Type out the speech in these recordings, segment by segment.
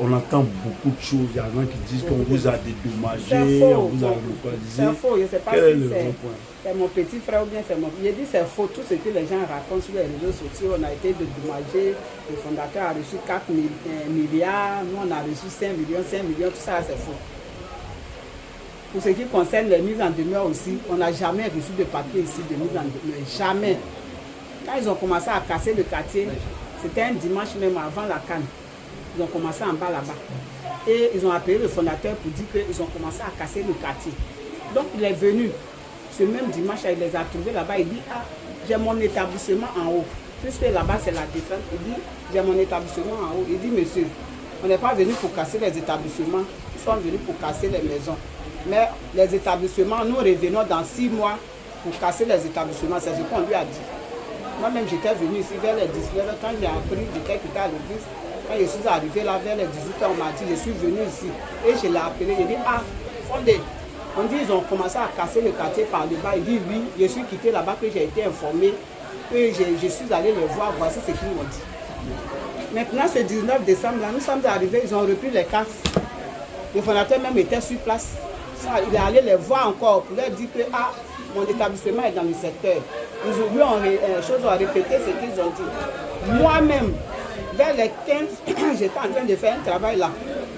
on entend beaucoup de choses. Il y en a qui disent qu'on vous a dédommagé, on vous a localisé. C'est faux, je ne sais pas Quel est si le bon point? c'est mon petit frère ou bien c'est mon... J'ai dit c'est faux, tout ce que les gens racontent sur les réseaux sociaux, on a été dédommagé, le fondateur a reçu 4 milliards, nous on a reçu 5 millions, tout ça c'est faux. Pour ce qui concerne les mises en demeure aussi, on n'a jamais reçu de papier ici de mise en demeure, jamais. Quand ils ont commencé à casser le quartier, c'était un dimanche même avant la canne. Ils ont commencé en bas là-bas. Et ils ont appelé le fondateur pour dire qu'ils ont commencé à casser le quartier. Donc il est venu. Ce même dimanche, il les a trouvés là-bas. Il dit, ah, j'ai mon établissement en haut. Puisque là-bas, c'est la défense. Il dit, j'ai mon établissement en haut. Il dit, monsieur, on n'est pas venu pour casser les établissements. Nous sommes venus pour casser les maisons. Mais les établissements, nous revenons dans 6 mois pour casser les établissements. C'est ce qu'on lui a dit. Moi-même, j'étais venu ici vers les 19h. Quand j'ai appris, j'étais quitté à l'église. Quand je suis arrivé là vers les 18h, on m'a dit, je suis venu ici. Et je l'ai appelé. Il dit, ah, Fondé. On dit, ils ont commencé à casser le quartier par le bas. Il dit, oui, je suis quitté là-bas, que j'ai été informé, que je suis allé les voir. Voici ce qu'ils m'ont dit. Maintenant, ce 19 décembre, là, nous sommes arrivés, ils ont repris les casses. Le fondateur même était sur place. Il est allé les voir encore pour leur dire que ah, mon établissement est dans le secteur. Ils lui ont répété ce qu'ils ont dit. Moi-même, vers les 15, j'étais en train de faire un travail là.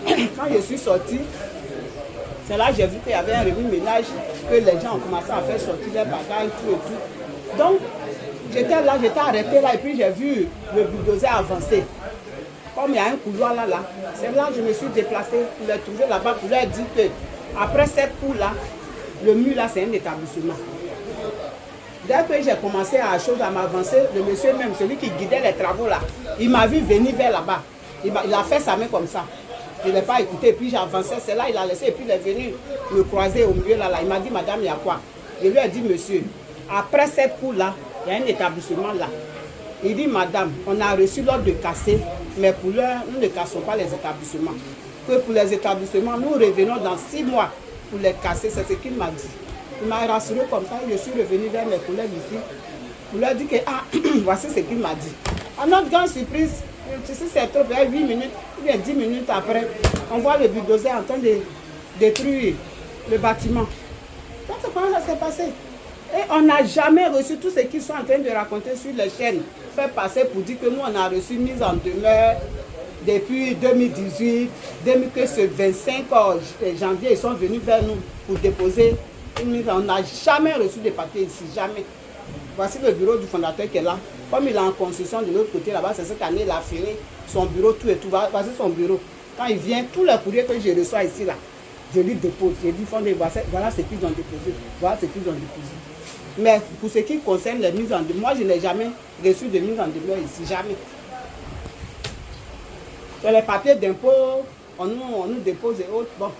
Quand je suis sortie, c'est là que j'ai vu qu'il y avait un revenu ménage, que les gens ont commencé à faire sortir les bagages, tout et tout. Donc, j'étais là, j'étais arrêté là, et puis j'ai vu le bulldozer avancer. Comme il y a un couloir là, c'est là que je me suis déplacée pour les trouver là-bas, pour leur dire que après cette cour-là, le mur là, c'est un établissement. Dès que j'ai commencé à m'avancer, le monsieur même, celui qui guidait les travaux là, il m'a vu venir vers là-bas. Il a fait sa main comme ça. Je ne l'ai pas écouté, puis j'avançais, c'est là, il a laissé, et puis il est venu me croiser au milieu là. Il m'a dit, madame, il y a quoi? Je lui ai dit, monsieur, après cette cour-là, il y a un établissement là. Il dit, madame, on a reçu l'ordre de casser, mais pour l'heure, nous ne cassons pas les établissements. Que pour les établissements, nous revenons dans 6 mois pour les casser, c'est ce qu'il m'a dit. Il m'a rassuré comme ça, je suis revenu vers mes collègues ici, pour leur dire que, ah, voici ce qu'il m'a dit. À notre grande surprise, si c'est trop, 8 minutes, ou bien 10 minutes après, on voit le bulldozer en train de détruire le bâtiment. Donc, comment ça s'est passé? Et on n'a jamais reçu tout ce qu'ils sont en train de raconter sur les chaînes, fait passer pour dire que nous, on a reçu mise en demeure depuis 2018, que ce 25 janvier, ils sont venus vers nous pour déposer une mise en... On n'a jamais reçu de papier ici, jamais. Voici le bureau du fondateur qui est là. Comme il est en construction de l'autre côté là-bas, c'est cette année, il a fermé son bureau, tout et tout. Voici son bureau. Quand il vient, tous les courriers que je reçois ici, là, je lui dépose. Je dis, Fondé, voilà ce qu'ils ont déposé. Voilà ce qu'ils ont déposé. Mais pour ce qui concerne les mises en demeure, moi, je n'ai jamais reçu de mise en demeure ici, jamais. Sur les papiers d'impôt, on nous dépose et autres. Bon,